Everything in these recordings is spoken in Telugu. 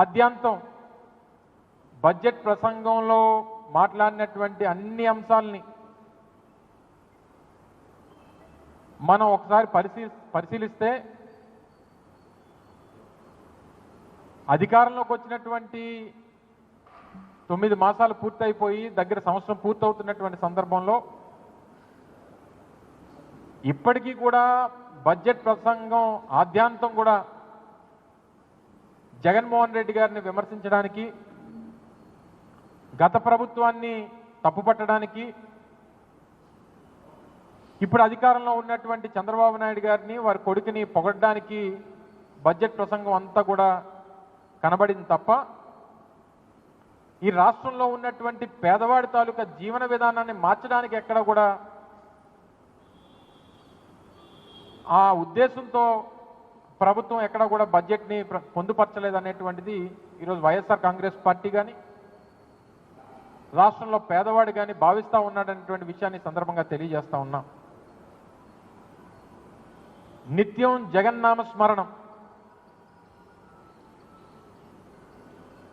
ఆద్యాంతం బడ్జెట్ ప్రసంగంలో మాట్లాడినటువంటి అన్ని అంశాలని మనం ఒకసారి పరిశీలిస్తే అధికారంలోకి వచ్చినటువంటి 9 మాసాలు పూర్తయిపోయి దగ్గర సంవత్సరం పూర్తవుతున్నటువంటి సందర్భంలో ఇప్పటికీ కూడా బడ్జెట్ ప్రసంగం ఆద్యాంతం కూడా జగన్మోహన్ రెడ్డి గారిని విమర్శించడానికి, గత ప్రభుత్వాన్ని తప్పుపట్టడానికి, ఇప్పుడు అధికారంలో ఉన్నటువంటి చంద్రబాబు నాయుడు గారిని వారి కొడుకుని పొగడ్డానికి బడ్జెట్ ప్రసంగం అంతా కూడా కనబడింది తప్ప ఈ రాష్ట్రంలో ఉన్నటువంటి పేదవాడి తాలూకా జీవన విధానాన్ని మార్చడానికి ఎక్కడ కూడా ఆ ఉద్దేశంతో ప్రభుత్వం ఎక్కడ కూడా బడ్జెట్ని పొందుపరచలేదనేటువంటిది ఈరోజు వైఎస్ఆర్ కాంగ్రెస్ పార్టీ కానీ రాష్ట్రంలో పేదవాడు కానీ భావిస్తూ ఉన్నాడనేటువంటి విషయాన్ని సందర్భంగా తెలియజేస్తా ఉన్నాం. నిత్యం జగన్నామ స్మరణం.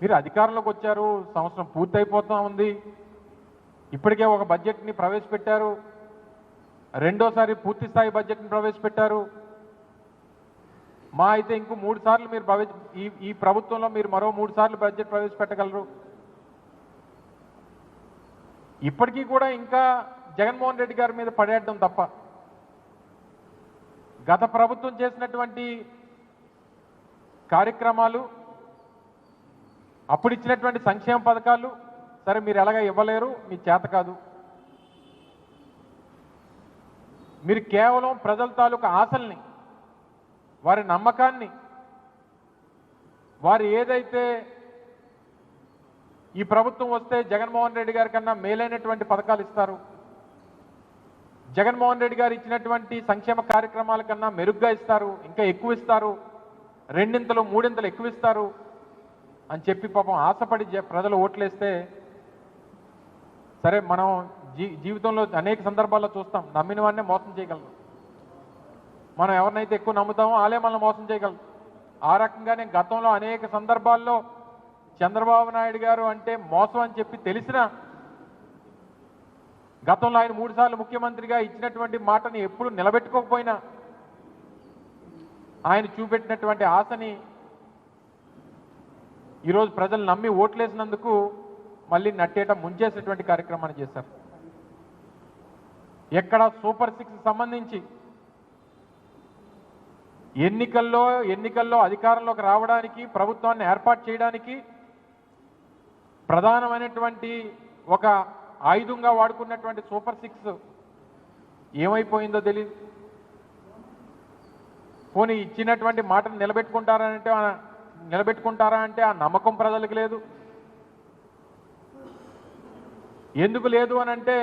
మీరు అధికారంలోకి వచ్చారు, సంవత్సరం పూర్తయిపోతూ ఉంది, ఇప్పటికే ఒక బడ్జెట్ని ప్రవేశపెట్టారు, రెండోసారి పూర్తి స్థాయి బడ్జెట్ని ప్రవేశపెట్టారు. మా అయితే ఇంకో 3 సార్లు మీరు ఈ ప్రభుత్వంలో మీరు మరో 3 సార్లు బడ్జెట్ ప్రవేశపెట్టగలరు. ఇప్పటికీ కూడా ఇంకా జగన్మోహన్ రెడ్డి గారి మీద పడేయడం తప్ప గత ప్రభుత్వం చేసినటువంటి కార్యక్రమాలు, అప్పుడు ఇచ్చినటువంటి సంక్షేమ పథకాలు సరే మీరు ఎలాగ ఇవ్వలేరు, మీ చేత కాదు. మీరు కేవలం ప్రజల తాలూకా ఆశల్ని, వారి నమ్మకాన్ని, వారు ఏదైతే ఈ ప్రభుత్వం వస్తే జగన్మోహన్ రెడ్డి గారి కన్నా మేలైనటువంటి పథకాలు ఇస్తారు, జగన్మోహన్ రెడ్డి గారు ఇచ్చినటువంటి సంక్షేమ కార్యక్రమాల కన్నా మెరుగ్గా ఇస్తారు, ఇంకా ఎక్కువ ఇస్తారు, 2 3 ఎక్కువ ఇస్తారు అని చెప్పి పాపం ఆశపడి ప్రజలు ఓట్లేస్తే సరే మనం జీవితంలో అనేక సందర్భాల్లో చూస్తాం, నమ్మిన వాడినే మోసం చేయగలరు. మనం ఎవరినైతే ఎక్కువ నమ్ముతామో వాళ్ళే మనల్ని మోసం చేయగలరు. ఆ రకంగానే గతంలో అనేక సందర్భాల్లో చంద్రబాబు నాయుడు గారు అంటే మోసం అని చెప్పి తెలిసిన గతంలో ఆయన 3 సార్లు ముఖ్యమంత్రిగా ఇచ్చినటువంటి మాటని ఎప్పుడు నిలబెట్టుకోకపోయినా ఆయన చూపెట్టినటువంటి ఆశని ఈరోజు ప్రజలు నమ్మి ఓట్లేసినందుకు మళ్ళీ నట్టేట ముంచేసేటువంటి కార్యక్రమాన్ని చేశారు. ఎక్కడ సూపర్ 6 సంబంధించి ఎన్నికల్లో అధికారంలోకి రావడానికి, ప్రభుత్వాన్ని ఏర్పాటు చేయడానికి ప్రధానమైనటువంటి ఒక ఆయుధంగా వాడుకున్నటువంటి సూపర్ 6 ఏమైపోయిందో తెలియదు. పోనీ ఇచ్చినటువంటి మాటను నిలబెట్టుకుంటారా అంటే ఆ నమ్మకం ప్రజలకు లేదు. ఎందుకు లేదు అని అంటే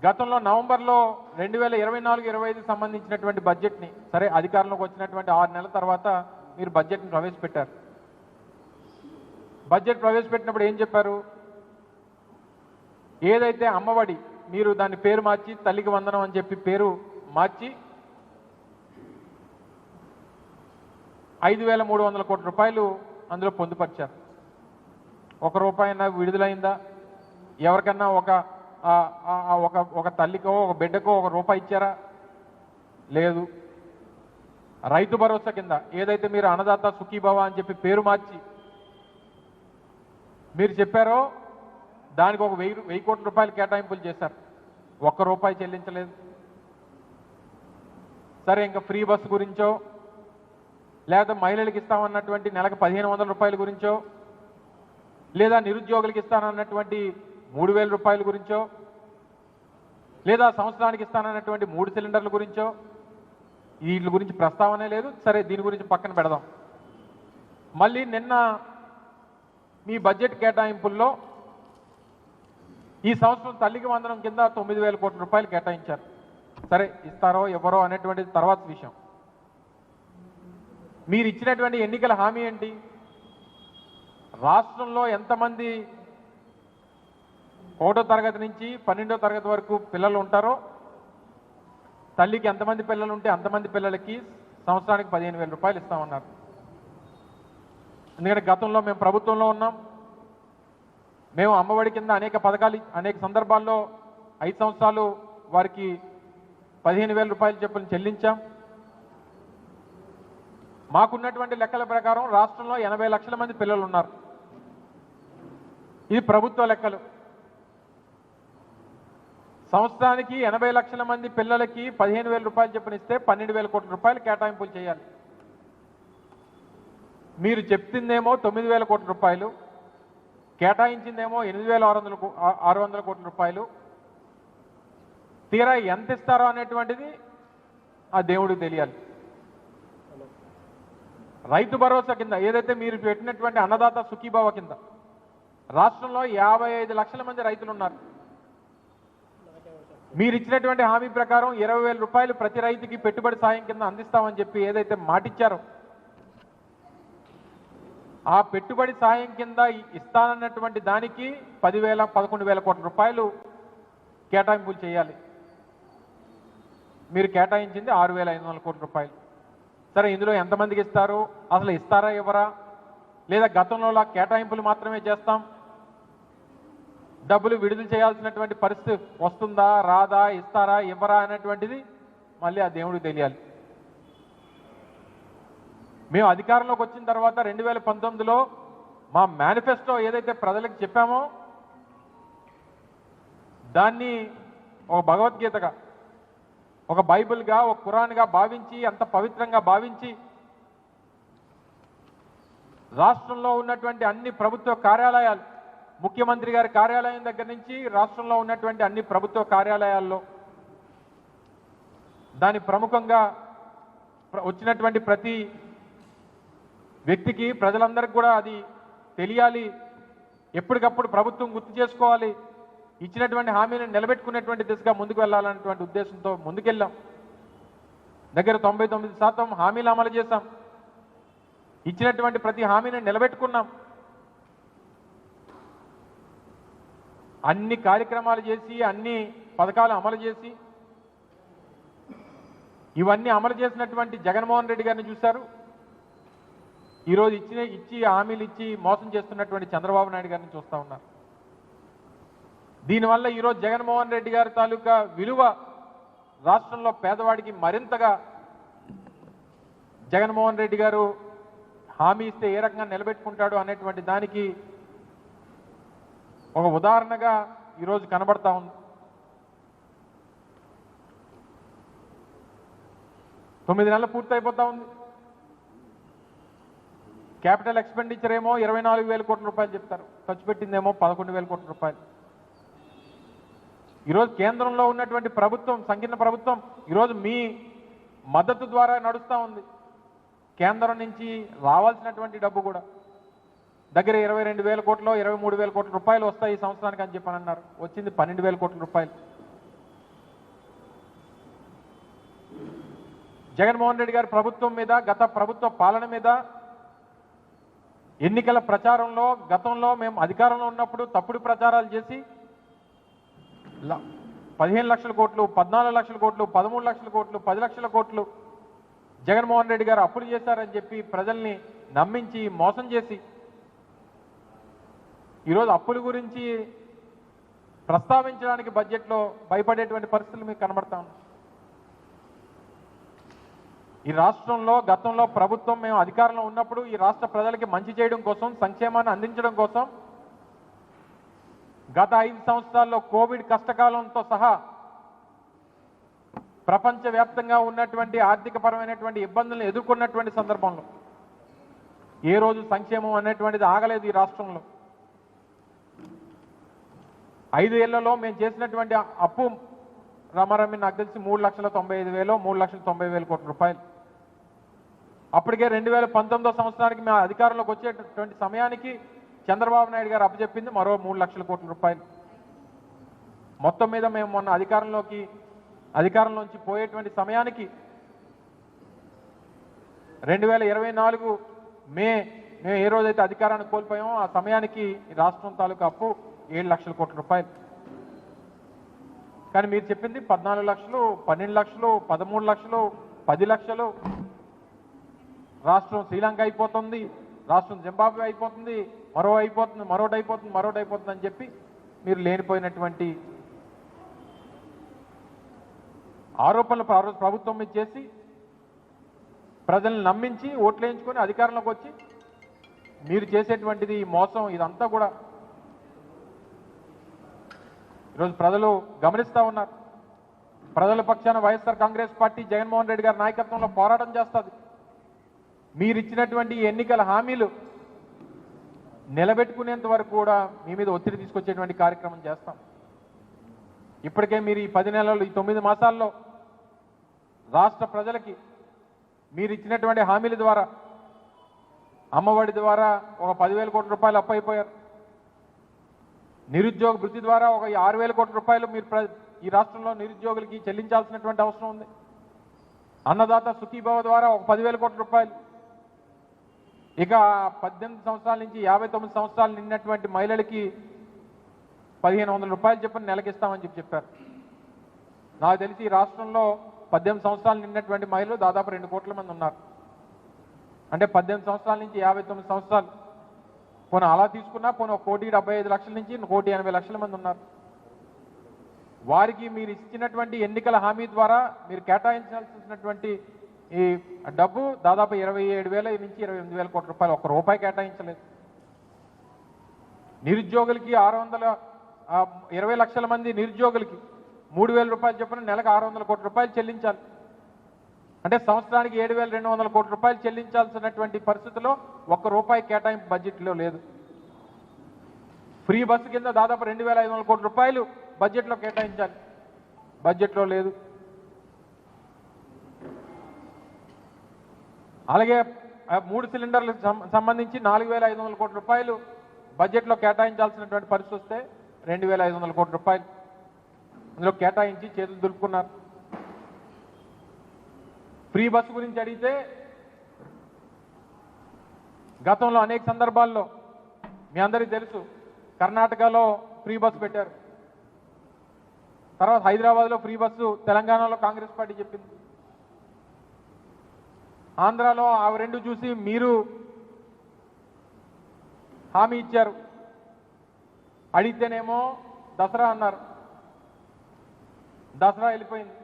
గతంలో నవంబర్లో 2024-25 సంబంధించినటువంటి బడ్జెట్ని సరే అధికారంలోకి వచ్చినటువంటి 6 నెలల తర్వాత మీరు బడ్జెట్ని ప్రవేశపెట్టారు. బడ్జెట్ ప్రవేశపెట్టినప్పుడు ఏం చెప్పారు? ఏదైతే అమ్మఒడి మీరు దాని పేరు మార్చి తల్లికి వందనం అని చెప్పి పేరు మార్చి 5,300 కోట్ల రూపాయలు అందులో పొందుపరిచారు. ₹1 విడుదలైందా? ఎవరికన్నా ఒక తల్లికో ఒక బిడ్డకో ₹1 ఇచ్చారా? లేదు. రైతు భరోసా కింద ఏదైతే మీరు అన్నదాత సుఖీభవ అని చెప్పి పేరు మార్చి మీరు చెప్పారో దానికి ఒక 1,000 కోట్ల రూపాయలు కేటాయింపులు చేశారు. ₹1 చెల్లించలేదు. సరే ఇంకా ఫ్రీ బస్సు గురించో లేదా మహిళలకు ఇస్తామన్నటువంటి నెలకు 1,500 రూపాయల గురించో లేదా నిరుద్యోగులకు ఇస్తానన్నటువంటి 3,000 రూపాయల గురించో లేదా సంవత్సరానికి ఇస్తానన్నటువంటి 3 సిలిండర్ల గురించో వీటి గురించి ప్రస్తావనే లేదు. సరే దీని గురించి పక్కన పెడదాం. మళ్ళీ నిన్న మీ బడ్జెట్ కేటాయింపుల్లో ఈ సంవత్సరం తల్లికి వందనం కింద 9,000 కోట్ల రూపాయలు కేటాయించారు. సరే ఇస్తారో ఎవరో అనేటువంటిది తర్వాత విషయం. మీరు ఇచ్చినటువంటి ఎన్నికల హామీ ఏంటి? రాష్ట్రంలో ఎంతమంది 1వ తరగతి నుంచి 12వ తరగతి వరకు పిల్లలు ఉంటారో తల్లికి ఎంతమంది పిల్లలు ఉంటే అంతమంది పిల్లలకి సంవత్సరానికి 15,000 రూపాయలు ఇస్తామన్నారు. ఎందుకంటే గతంలో మేము ప్రభుత్వంలో ఉన్నాం. మేము అమ్మఒడి కింద అనేక పథకాలు అనేక సందర్భాల్లో 5 సంవత్సరాలు వారికి 15,000 రూపాయలు చొప్పున చెల్లించాం. మాకున్నటువంటి లెక్కల ప్రకారం రాష్ట్రంలో 80 లక్షల మంది పిల్లలు ఉన్నారు. ఇది ప్రభుత్వ లెక్కలు. సంవత్సరానికి 80 లక్షల మంది పిల్లలకి 15,000 రూపాయలు చొప్పున ఇస్తే 12,000 కోట్ల రూపాయలు కేటాయింపులు చేయాలి. మీరు చెప్తుందేమో 9,000 కోట్ల రూపాయలు, కేటాయించిందేమో 8,600 కోట్ల రూపాయలు. తీరా ఎంత ఇస్తారో అనేటువంటిది ఆ దేవుడికి తెలియాలి. రైతు భరోసా కింద ఏదైతే మీరు పెట్టినటువంటి అన్నదాత సుఖీభావ కింద రాష్ట్రంలో 55 లక్షల మంది రైతులు ఉన్నారు. మీరు ఇచ్చినటువంటి హామీ ప్రకారం 20,000 రూపాయలు ప్రతి రైతుకి పెట్టుబడి సాయం కింద అందిస్తామని చెప్పి ఏదైతే మాటిచ్చారో ఆ పెట్టుబడి సాయం కింద ఇస్తానన్నటువంటి దానికి 11,000 కోట్ల రూపాయలు కేటాయింపులు చేయాలి. మీరు కేటాయించింది 6,500 కోట్ల రూపాయలు. సరే, ఇందులో ఎంతమందికి ఇస్తారు, అసలు ఇస్తారా ఇవ్వరా, లేదా గతంలో కేటాయింపులు మాత్రమే చేస్తాం, డబ్బులు విడుదల చేయాల్సినటువంటి పరిస్థితి వస్తుందా రాదా, ఇస్తారా ఇవ్వరా అనేటువంటిది మళ్ళీ ఆ దేవుడికి తెలియాలి. మేము అధికారంలోకి వచ్చిన తర్వాత 2019లో మా మేనిఫెస్టో ఏదైతే ప్రజలకు చెప్పామో దాన్ని ఒక భగవద్గీతగా, ఒక బైబిల్గా, ఒక ఖురాన్గా భావించి, అంత పవిత్రంగా భావించి రాష్ట్రంలో ఉన్నటువంటి అన్ని ప్రభుత్వ కార్యాలయాలు, ముఖ్యమంత్రి గారి కార్యాలయం దగ్గర నుంచి రాష్ట్రంలో ఉన్నటువంటి అన్ని ప్రభుత్వ కార్యాలయాల్లో దాని ప్రముఖంగా వచ్చినటువంటి ప్రతి వ్యక్తికి, ప్రజలందరికీ కూడా అది తెలియాలి. ఎప్పటికప్పుడు ప్రభుత్వం గుర్తు చేసుకోవాలి. ఇచ్చినటువంటి హామీలను నిలబెట్టుకునేటువంటి దిశగా ముందుకు వెళ్ళాలనేటువంటి ఉద్దేశంతో ముందుకెళ్ళాం. దగ్గర 99% హామీలు అమలు చేశాం. ఇచ్చినటువంటి ప్రతి హామీని నిలబెట్టుకున్నాం. అన్ని కార్యక్రమాలు చేసి, అన్ని పథకాలు అమలు చేసి, ఇవన్నీ అమలు చేసినటువంటి జగన్మోహన్ రెడ్డి గారిని చూశారు. ఈరోజు ఇచ్చి హామీలు ఇచ్చి మోసం చేస్తున్నటువంటి చంద్రబాబు నాయుడు గారిని చూస్తూ ఉన్నారు. దీనివల్ల ఈరోజు జగన్మోహన్ రెడ్డి గారి తాలూకా విలువ రాష్ట్రంలో పేదవాడికి మరింతగా, జగన్మోహన్ రెడ్డి గారు హామీ ఇస్తే ఏ రకంగా నిలబెట్టుకుంటాడు అనేటువంటి దానికి ఒక ఉదాహరణగా ఈరోజు కనబడతా ఉంది. 9 నెలలు పూర్తయిపోతా ఉంది. క్యాపిటల్ ఎక్స్పెండిచర్ ఏమో 24,000 కోట్ల రూపాయలు చెప్తారు, ఖర్చు పెట్టిందేమో 11,000 కోట్ల రూపాయలు. ఈరోజు కేంద్రంలో ఉన్నటువంటి ప్రభుత్వం, సంకీర్ణ ప్రభుత్వం ఈరోజు మీ మద్దతు ద్వారా నడుస్తూ ఉంది. కేంద్రం నుంచి రావాల్సినటువంటి డబ్బు కూడా దగ్గర 22,000 కోట్లు 23,000 కోట్ల రూపాయలు వస్తాయి ఈ సంవత్సరానికి అని చెప్పని అన్నారు. వచ్చింది 12,000 కోట్ల రూపాయలు. జగన్మోహన్ రెడ్డి గారి ప్రభుత్వం మీద, గత ప్రభుత్వ పాలన మీద ఎన్నికల ప్రచారంలో గతంలో మేము అధికారంలో ఉన్నప్పుడు తప్పుడు ప్రచారాలు చేసి 15 లక్షల కోట్లు, 14 లక్షల కోట్లు, 13 లక్షల కోట్లు, 10 లక్షల కోట్లు జగన్మోహన్ రెడ్డి గారు అప్పులు చేశారని చెప్పి ప్రజల్ని నమ్మించి మోసం చేసి ఈరోజు అప్పుల గురించి ప్రస్తావించడానికి బడ్జెట్లో భయపడేటువంటి పరిస్థితులు మీకు కనబడతా ఉన్నాయి. ఈ రాష్ట్రంలో గతంలో ప్రభుత్వం మేము అధికారంలో ఉన్నప్పుడు ఈ రాష్ట్ర ప్రజలకి మంచి చేయడం కోసం, సంక్షేమాన్ని అందించడం కోసం గత 5 సంవత్సరాల్లో కోవిడ్ కష్టకాలంతో సహా ప్రపంచవ్యాప్తంగా ఉన్నటువంటి ఆర్థికపరమైనటువంటి ఇబ్బందులను ఎదుర్కొన్నటువంటి సందర్భంలో ఏ రోజు సంక్షేమం అనేటువంటిది ఆగలేదు ఈ రాష్ట్రంలో. 5 ఏళ్లలో మేము చేసినటువంటి అప్పు రామారామి నాకు తెలిసి 3,95,000, 3,90,000 కోట్ల రూపాయలు. అప్పటికే 2019 సంవత్సరానికి మేము అధికారంలోకి వచ్చేటటువంటి సమయానికి చంద్రబాబు నాయుడు గారు అప్పచెప్పింది మరో 3 లక్షల కోట్ల రూపాయలు. మొత్తం మీద మేము మొన్న అధికారంలోంచి పోయేటువంటి సమయానికి 2024 మేము ఏ రోజైతే అధికారాన్ని కోల్పోయామో ఆ సమయానికి రాష్ట్రం తాలూకా అప్పు 7 లక్షల కోట్ల రూపాయలు. కానీ మీరు చెప్పింది 14 లక్షలు, 12 లక్షలు, 13 లక్షలు, 10 లక్షలు. రాష్ట్రం శ్రీలంక అయిపోతుంది, రాష్ట్రం జింబాబ్వే అయిపోతుంది, మరోటి అయిపోతుంది అని చెప్పి మీరు లేనిపోయినటువంటి ఆరోపణలు ప్రభుత్వం మీద చేసి ప్రజల్ని నమ్మించి ఓట్లు వేయించుకొని అధికారంలోకి వచ్చి మీరు చేసేటువంటిది ఈ మోసం ఇదంతా కూడా ఈరోజు ప్రజలు గమనిస్తూ ఉన్నారు. ప్రజల పక్షాన వైఎస్ఆర్ కాంగ్రెస్ పార్టీ జగన్మోహన్ రెడ్డి గారి నాయకత్వంలో పోరాటం చేస్తుంది. మీరు ఇచ్చినటువంటి ఎన్నికల హామీలు నిలబెట్టుకునేంత వరకు కూడా మీ మీద ఒత్తిడి తీసుకొచ్చేటువంటి కార్యక్రమం చేస్తాం. ఇప్పటికే మీరు ఈ 10 నెలలు, ఈ 9 మాసాల్లో రాష్ట్ర ప్రజలకి మీరు ఇచ్చినటువంటి హామీల ద్వారా, అమ్మఒడి ద్వారా ఒక 10,000 కోట్ల రూపాయలు అప్పు అయిపోయారు. నిరుద్యోగ భృతి ద్వారా ఒక 6,000 కోట్ల రూపాయలు మీరు ఈ రాష్ట్రంలో నిరుద్యోగులకి చెల్లించాల్సినటువంటి అవసరం ఉంది. అన్నదాత సుఖీభవ ద్వారా ఒక 10,000 కోట్ల రూపాయలు. ఇక 18 సంవత్సరాల నుంచి 59 సంవత్సరాలు నిన్నటువంటి మహిళలకి 1,500 రూపాయలు చెప్పని నెలకిస్తామని చెప్పారు. నాకు తెలిసి ఈ రాష్ట్రంలో 18 సంవత్సరాలు నిన్నటువంటి మహిళలు దాదాపు 2 కోట్ల మంది ఉన్నారు. అంటే 18 సంవత్సరాల నుంచి 59 సంవత్సరాలు పోనీ అలా తీసుకున్నా పోనీ 1,75,00,000 నుంచి 1,80,00,000 మంది ఉన్నారు. వారికి మీరు ఇచ్చినటువంటి ఎన్నికల హామీ ద్వారా మీరు కేటాయించాల్సినటువంటి ఈ డబ్బు దాదాపు 27,000 నుంచి 28,000 కోట్ల రూపాయలు, ఒక్క రూపాయి కేటాయించలేదు. నిరుద్యోగులకి 20 లక్షల మంది నిరుద్యోగులకి 3,000 రూపాయలు చొప్పున నెలకు 600 కోట్ల రూపాయలు చెల్లించాలి. అంటే సంవత్సరానికి 7,200 కోట్ల రూపాయలు చెల్లించాల్సినటువంటి పరిస్థితిలో ఒక్క రూపాయి కేటాయింపు బడ్జెట్లో లేదు. ఫ్రీ బస్సు కింద దాదాపు 2,500 కోట్ల రూపాయలు బడ్జెట్లో కేటాయించాలి, బడ్జెట్లో లేదు. అలాగే 3 సిలిండర్లకు సంబంధించి 4,500 కోట్ల రూపాయలు బడ్జెట్లో కేటాయించాల్సినటువంటి పరిస్థితి వస్తే 2,500 కోట్ల రూపాయలు అందులో కేటాయించి చేతులు దులుపుకున్నారు. ఫ్రీ బస్సు గురించి అడిగితే గతంలో అనేక సందర్భాల్లో మీ అందరికీ తెలుసు, కర్ణాటకలో ఫ్రీ బస్సు పెట్టారు, తర్వాత హైదరాబాద్లో ఫ్రీ బస్సు తెలంగాణలో కాంగ్రెస్ పార్టీ చెప్పింది, ఆంధ్రాలో ఆ రెండు చూసి మీరు హామీ ఇచ్చారు. అడిగితేనేమో దసరా అన్నారు, దసరా వెళ్ళిపోయింది.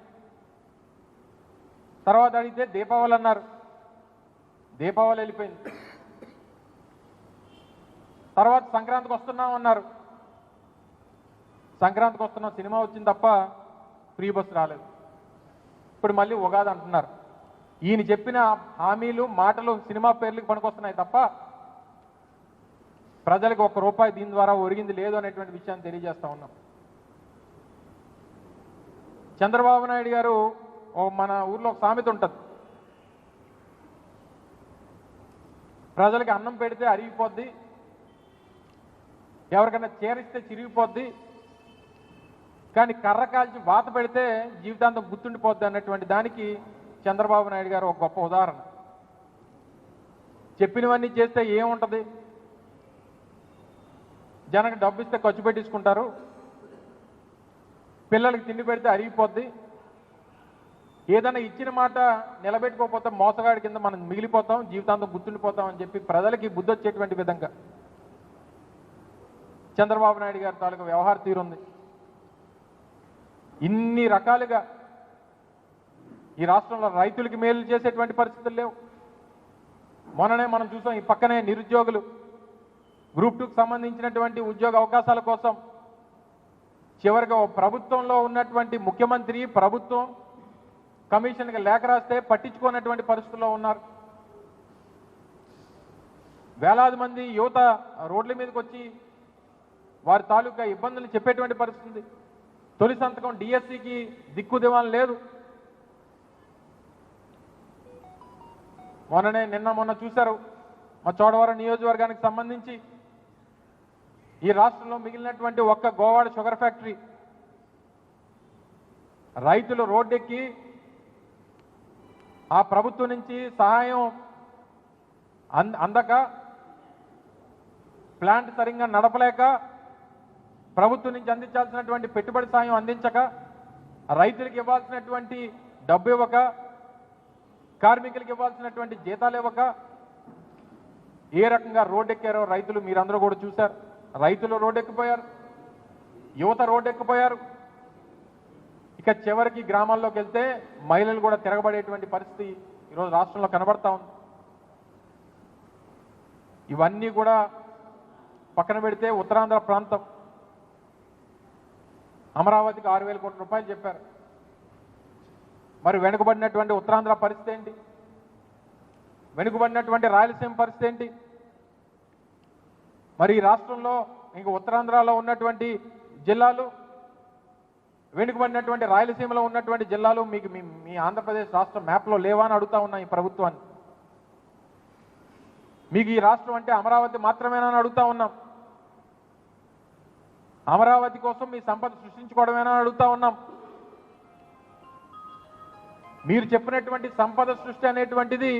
తర్వాత అడిగితే దీపావళి అన్నారు, దీపావళి వెళ్ళిపోయింది. తర్వాత సంక్రాంతికి వస్తున్నాం అన్నారు, సంక్రాంతికి వస్తున్నాం సినిమా వచ్చింది తప్ప ఫ్రీ బస్సు రాలేదు. ఇప్పుడు మళ్ళీ ఉగాది అంటున్నారు. ఈయన చెప్పిన హామీలు మాటలు సినిమా పేర్లకు పనికొస్తున్నాయి తప్ప ప్రజలకు ఒక్క రూపాయి దీని ద్వారా ఒరిగింది లేదు అనేటువంటి విషయాన్ని తెలియజేస్తా ఉన్నాం. చంద్రబాబు నాయుడు గారు మన ఊర్లో ఒక సామెత ఉంటుంది, ప్రజలకి అన్నం పెడితే అరిగిపోద్ది, ఎవరికైనా చేరిస్తే చిరిగిపోద్ది, కానీ కర్ర కాల్చి వాత పెడితే జీవితాంతం గుర్తుండిపోద్ది అన్నటువంటి దానికి చంద్రబాబు నాయుడు గారు ఒక గొప్ప ఉదాహరణ. చెప్పినవన్నీ చేస్తే ఏముంటుంది, జనకు డబ్బు ఇస్తే ఖర్చు పెట్టించుకుంటారు, పిల్లలకి తిండి పెడితే అరిగిపోద్ది, ఏదైనా ఇచ్చిన మాట నిలబెట్టుకోకపోతే మోసగాడి కింద మనం మిగిలిపోతాం, జీవితాంతం గుర్తుండిపోతాం అని చెప్పి ప్రజలకి బుద్ధి వచ్చేటువంటి విధంగా చంద్రబాబు నాయుడు గారి తాలూకు వ్యవహార తీరుంది. ఇన్ని రకాలుగా ఈ రాష్ట్రంలో రైతులకి మేలు చేసేటువంటి పరిస్థితులు లేవు. మొన్ననే మనం చూసాం, ఈ పక్కనే నిరుద్యోగులు గ్రూప్ 2కు సంబంధించినటువంటి ఉద్యోగ అవకాశాల కోసం చివరిగా ప్రభుత్వంలో ఉన్నటువంటి ముఖ్యమంత్రి, ప్రభుత్వం కమిషన్కి లేఖ రాస్తే పట్టించుకున్నటువంటి పరిస్థితుల్లో ఉన్నారు. వేలాది మంది యువత రోడ్ల మీదకి వచ్చి వారి తాలూకా ఇబ్బందులు చెప్పేటువంటి పరిస్థితి. తొలి సంతకం డిఎస్సికి దిక్కు దివాన్ లేదు. మొన్న చూశారు, మా చోడవరం నియోజకవర్గానికి సంబంధించి ఈ రాష్ట్రంలో మిగిలినటువంటి ఒక్క గోవాడ షుగర్ ఫ్యాక్టరీ రైతులు రోడ్డెక్కి ఆ ప్రభుత్వం నుంచి సహాయం అందక, ప్లాంట్ సరిగ్గా నడపలేక, ప్రభుత్వం నుంచి అందించాల్సినటువంటి పెట్టుబడి సాయం అందించక, రైతులకు ఇవ్వాల్సినటువంటి డబ్బు ఇవ్వక, కార్మికులకు ఇవ్వాల్సినటువంటి జీతాలు ఇవ్వక, ఏ రకంగా రోడ్డెక్కారో రైతులు మీరందరూ కూడా చూశారు. రైతులు రోడ్డెక్కిపోయారు, యువత రోడ్డెక్కిపోయారు. ఇక చివరికి గ్రామాల్లోకి వెళ్తే మహిళలు కూడా తిరగబడేటువంటి పరిస్థితి ఈరోజు రాష్ట్రంలో కనబడతా ఉంది. ఇవన్నీ కూడా పక్కన పెడితే ఉత్తరాంధ్ర ప్రాంతం అమరావతికి 6,000 కోట్ల రూపాయలు చెప్పారు. మరి వెనుకబడినటువంటి ఉత్తరాంధ్ర పరిస్థితి ఏంటి? వెనుకబడినటువంటి రాయలసీమ పరిస్థితి ఏంటి? మరి ఈ రాష్ట్రంలో ఇంక ఉత్తరాంధ్రలో ఉన్నటువంటి జిల్లాలు, వెనుకబడినటువంటి రాయలసీమలో ఉన్నటువంటి జిల్లాలు మీకు మీ ఆంధ్రప్రదేశ్ రాష్ట్ర మ్యాప్లో లేవా అని అడుగుతా ఉన్నా ఈ ప్రభుత్వాన్ని. మీకు ఈ రాష్ట్రం అంటే అమరావతి మాత్రమేనా అని అడుగుతా ఉన్నాం. అమరావతి కోసం మీ సంపద సృష్టించుకోవడమేనా అని అడుగుతా ఉన్నాం. మీరు చెప్పినటువంటి సంపద సృష్టి అనేటువంటిది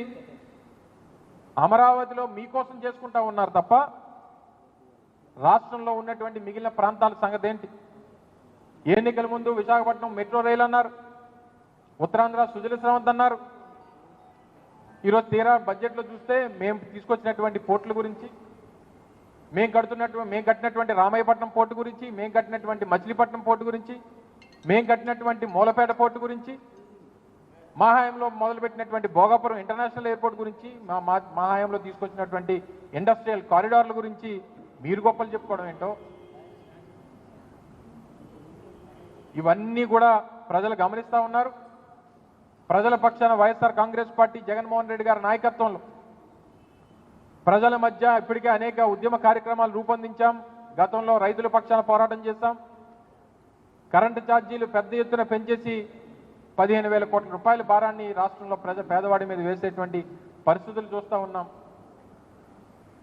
అమరావతిలో మీకోసం చేసుకుంటా ఉన్నారు తప్ప రాష్ట్రంలో ఉన్నటువంటి మిగిలిన ప్రాంతాల సంగతి ఏంటి? ఎన్నికల ముందు విశాఖపట్నం మెట్రో రైలు అన్నారు, ఉత్తరాంధ్ర సుజల స్రవంతి అన్నారు. ఈరోజు తీరా బడ్జెట్లో చూస్తే మేము తీసుకొచ్చినటువంటి పోర్టుల గురించి, మేము కట్టినటువంటి రామాయపట్నం పోర్టు గురించి, మేము కట్టినటువంటి మచిలీపట్నం పోర్టు గురించి, మేము కట్టినటువంటి మూలపేట పోర్టు గురించి, మా హయాంలో మొదలుపెట్టినటువంటి భోగాపురం ఇంటర్నేషనల్ ఎయిర్పోర్ట్ గురించి, మా హయాంలో తీసుకొచ్చినటువంటి ఇండస్ట్రియల్ కారిడార్ల గురించి మీరు గొప్పలు చెప్పుకోవడం ఏంటో. ఇవన్నీ కూడా ప్రజలు గమనిస్తూ ఉన్నారు. ప్రజల పక్షాన వైఎస్ఆర్ కాంగ్రెస్ పార్టీ జగన్మోహన్ రెడ్డి గారి నాయకత్వంలో ప్రజల మధ్య ఇప్పటికే అనేక ఉద్యమ కార్యక్రమాలు రూపొందించాం. గతంలో రైతుల పక్షాన పోరాటం చేశాం. కరెంటు ఛార్జీలు పెద్ద ఎత్తున పెంచేసి 15,000 కోట్ల రూపాయల భారాన్ని రాష్ట్రంలో పేదవాడి మీద వేసేటువంటి పరిస్థితులు చూస్తూ ఉన్నాం.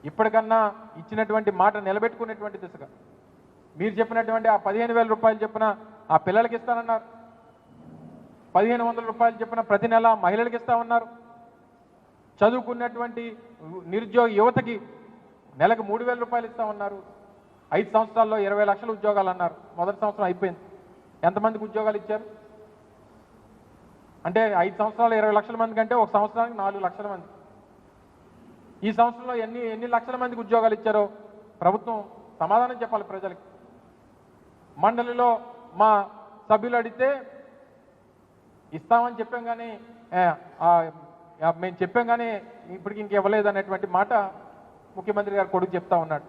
ఇప్పటికన్నా ఇచ్చినటువంటి మాట నిలబెట్టుకునేటువంటి దిశగా మీరు చెప్పినటువంటి ఆ 15,000 రూపాయలు చెప్పిన ఆ పిల్లలకి ఇస్తానన్నారు. 1,500 రూపాయలు చెప్పిన ప్రతి నెల మహిళలకు ఇస్తామన్నారు. చదువుకున్నటువంటి నిరుద్యోగ యువతకి నెలకు 3,000 రూపాయలు ఇస్తామన్నారు. 5 సంవత్సరాల్లో 20 లక్షల ఉద్యోగాలు అన్నారు. మొదటి సంవత్సరం అయిపోయింది. ఎంతమందికి ఉద్యోగాలు ఇచ్చారు? అంటే 5 సంవత్సరాలు 20 లక్షల మంది కంటే ఒక సంవత్సరానికి 4 లక్షల మంది. ఈ సంవత్సరంలో ఎన్ని లక్షల మందికి ఉద్యోగాలు ఇచ్చారో ప్రభుత్వం సమాధానం చెప్పాలి ప్రజలకి. మండలిలో మా సభ్యులు అడిగితే ఇస్తామని చెప్పాం కానీ మేము చెప్పాం కానీ ఇప్పటికి ఇంక ఇవ్వలేదు అనేటువంటి మాట ముఖ్యమంత్రి గారు కొడుకు చెప్తా ఉన్నాడు.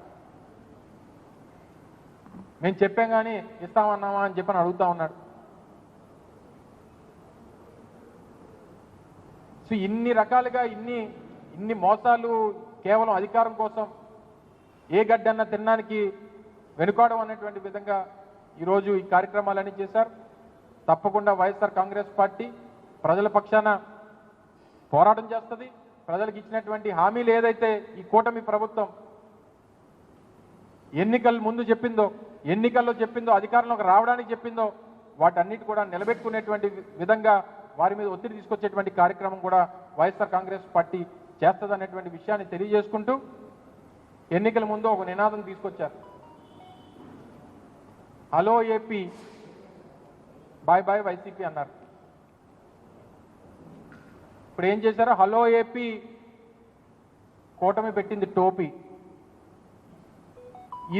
మేము చెప్పాం కానీ ఇస్తామన్నామా అని చెప్పని అడుగుతా ఉన్నాడు. సో ఇన్ని రకాలుగా ఇన్ని మోసాలు కేవలం అధికారం కోసం ఏ గడ్డన్నా తినడానికి వెనుకాడం అనేటువంటి విధంగా ఈరోజు ఈ కార్యక్రమాలన్నీ చేశారు. తప్పకుండా వైఎస్ఆర్ కాంగ్రెస్ పార్టీ ప్రజల పక్షాన పోరాటం చేస్తుంది. ప్రజలకు ఇచ్చినటువంటి హామీలు ఏదైతే ఈ కూటమి ప్రభుత్వం ఎన్నికల్లో చెప్పిందో అధికారంలోకి రావడానికి చెప్పిందో వాటన్నిటి కూడా నిలబెట్టుకునేటువంటి విధంగా వారి మీద ఒత్తిడి తీసుకొచ్చేటువంటి కార్యక్రమం కూడా వైఎస్ఆర్ కాంగ్రెస్ పార్టీ చేస్తుందనేటువంటి విషయాన్ని తెలియజేసుకుంటూ ఎన్నికల ముందు ఒక నినాదం తీసుకొచ్చారు. Hello AP, bye bye YCP అన్నారు. ఇప్పుడు ఏం చేశారు? హలో ఏపీ కూటమి పెట్టింది టోపీ.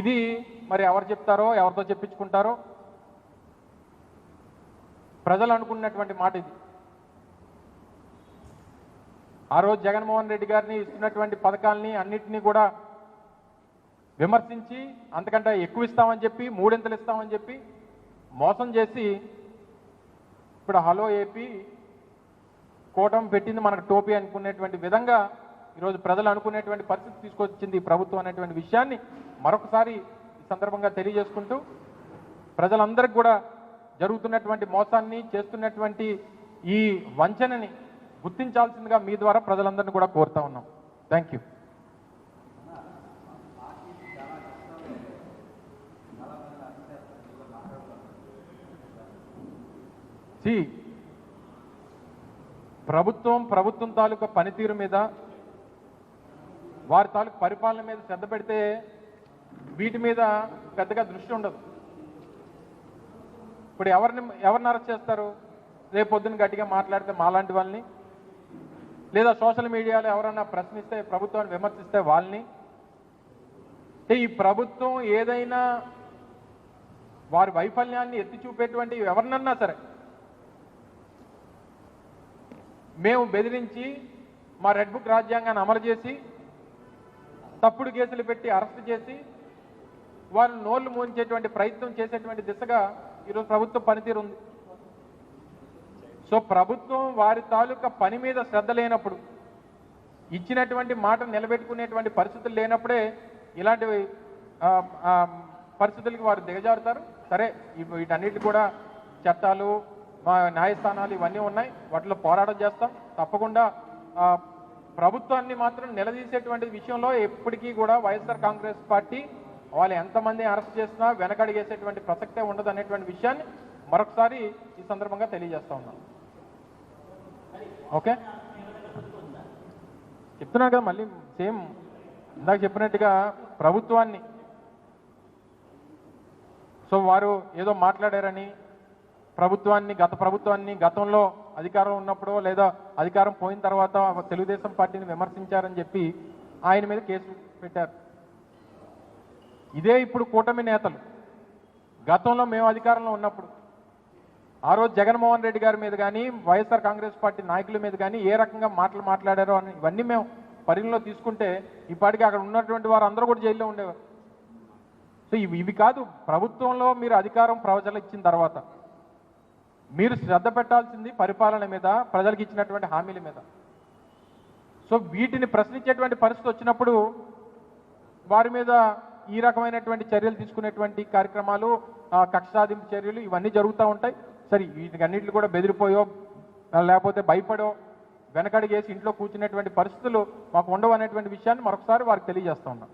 ఇది మరి ఎవరు చెప్తారో ఎవరితో చెప్పించుకుంటారో ప్రజలు అనుకున్నటువంటి మాట ఇది. ఆ రోజు జగన్మోహన్ రెడ్డి గారిని ఇస్తున్నటువంటి పథకాలని అన్నింటినీ కూడా విమర్శించి అంతకంటే ఎక్కువ ఇస్తామని చెప్పి 3 ఇస్తామని చెప్పి మోసం చేసి ఇప్పుడు హలో ఏపీ కూటమి పెట్టింది మనకు టోపీ అనుకునేటువంటి విధంగా ఈరోజు ప్రజలు అనుకునేటువంటి పరిస్థితి తీసుకొచ్చింది ఈ ప్రభుత్వం అనేటువంటి విషయాన్ని మరొకసారి ఈ సందర్భంగా తెలియజేసుకుంటూ ప్రజలందరికీ కూడా జరుగుతున్నటువంటి మోసాన్ని, చేస్తున్నటువంటి ఈ వంచనని గుర్తించాల్సిందిగా మీ ద్వారా ప్రజలందరినీ కూడా కోరుతా ఉన్నాం. Thank you. ప్రభుత్వం తాలూకా పనితీరు మీద, వారి తాలూకు పరిపాలన మీద శ్రద్ధ పెడితే వీటి మీద పెద్దగా దృష్టి ఉండదు. ఇప్పుడు ఎవరిని అరెస్ట్ చేస్తారు? రేపు పొద్దున్న గట్టిగా మాట్లాడితే మాలాంటి వాళ్ళని, లేదా సోషల్ మీడియాలో ఎవరన్నా ప్రశ్నిస్తే, ప్రభుత్వాన్ని విమర్శిస్తే వాళ్ళని, ఈ ప్రభుత్వం ఏదైనా వారి వైఫల్యాన్ని ఎత్తి చూపేటువంటి ఎవరినన్నా సరే మేము బెదిరించి మా రెడ్ బుక్ రాజ్యాంగాన్ని అమలు చేసి తప్పుడు కేసులు పెట్టి అరెస్ట్ చేసి వారు నోళ్లు మూయించేటువంటి ప్రయత్నం చేసేటువంటి దిశగా ఈరోజు ప్రభుత్వం పనితీరు ఉంది. సో ప్రభుత్వం వారి తాలూకా పని మీద శ్రద్ధ లేనప్పుడు, ఇచ్చినటువంటి మాట నిలబెట్టుకునేటువంటి పరిస్థితులు లేనప్పుడే ఇలాంటి పరిస్థితులకి వారు దిగజారుతారు. సరే, వీటన్నిటి కూడా చట్టాలు, మా న్యాయస్థానాలు ఇవన్నీ ఉన్నాయి, వాటిలో పోరాటం చేస్తాం. తప్పకుండా ప్రభుత్వాన్ని మాత్రం నిలదీసేటువంటి విషయంలో ఎప్పటికీ కూడా వైఎస్ఆర్ కాంగ్రెస్ పార్టీ వాళ్ళు ఎంతమంది అరెస్ట్ చేసినా వెనకడిగేసేటువంటి ప్రసక్తే ఉండదు అనేటువంటి విషయాన్ని మరొకసారి ఈ సందర్భంగా తెలియజేస్తా ఉన్నాం. ఓకే, చెప్తున్నా కదా, మళ్ళీ సేమ్ ఇందాక చెప్పినట్టుగా ప్రభుత్వాన్ని, సో వారు ఏదో మాట్లాడారని గత ప్రభుత్వాన్ని గతంలో అధికారం ఉన్నప్పుడు లేదా అధికారం పోయిన తర్వాత తెలుగుదేశం పార్టీని విమర్శించారని చెప్పి ఆయన మీద కేసు పెట్టారు. ఇదే ఇప్పుడు కూటమి నేతలు గతంలో మేము అధికారంలో ఉన్నప్పుడు ఆ రోజు జగన్మోహన్ రెడ్డి గారి మీద కానీ వైఎస్ఆర్ కాంగ్రెస్ పార్టీ నాయకుల మీద కానీ ఏ రకంగా మాట్లాడారో అని ఇవన్నీ మేము పరిగణలో తీసుకుంటే ఇప్పటికీ అక్కడ ఉన్నటువంటి వారు అందరూ కూడా జైల్లో ఉండేవారు. సో ఇవి కాదు, ప్రభుత్వంలో మీరు అధికారం ప్రజలకు ఇచ్చిన తర్వాత మీరు శ్రద్ధ పెట్టాల్సింది పరిపాలన మీద, ప్రజలకు ఇచ్చినటువంటి హామీల మీద. సో వీటిని ప్రశ్నించేటువంటి పరిస్థితి వచ్చినప్పుడు వారి మీద ఈ రకమైనటువంటి చర్యలు తీసుకునేటువంటి కార్యక్రమాలు, కక్ష సాధింపు చర్యలు ఇవన్నీ జరుగుతూ ఉంటాయి. సరే, వీటికన్నింటిని కూడా బెదిరిపోయో లేకపోతే భయపడో వెనకడిగేసి ఇంట్లో కూర్చునేటువంటి పరిస్థితులు మాకు ఉండవు అనేటువంటి విషయాన్ని మరొకసారి వారికి తెలియజేస్తా ఉన్నాం.